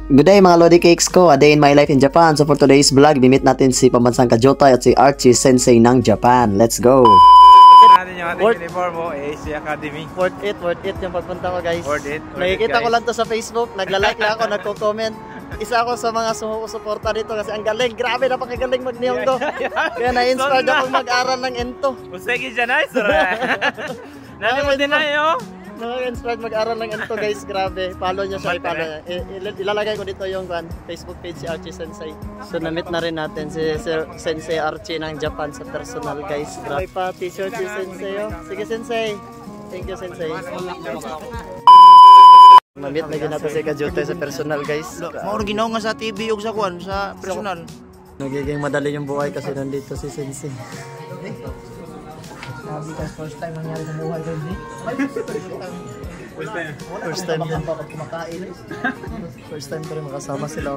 Good day mga Lodi Cakes ko, a day in my life in Japan. So for today's vlog, bimit natin si Pambansang Kajotay at si Archie Sensei ng Japan. Let's go! Natin yung ating uniform mo, AC Academy. Worth it yung pagpunta ko guys. Worth it Nakikita ko guys. lang to sa Facebook, nagla-like lang ako, nagko-comment. Isa ako sa mga sumusuporta dito kasi ang galing, grabe napakagaling mag-Nihongo. Kaya na-inspired akong mag-aral ng ento. Usegi janai, sir. Nani mo din na yun? Nakaka-inspired mag-aral ng ento guys, grabe. Follow nyo siya, i-follow nyo. Ilalagay ko dito yung Facebook page si Archie Sensei. So na-meet na rin natin si Sensei Archie ng Japan sa personal guys. Grabe pa t-shirt si Sensei oh. Sige Sensei. Thank you Sensei. Ma-meet na ginato si Kajotay sa personal guys. Mauro ginaw nga sa TV ug sa kuan sa personal. Nagiging madali yung buhay kasi nandito si Sensei. First time nangyari sa buhay ko hindi. First time din kumakain. First time ko rin makasama sila.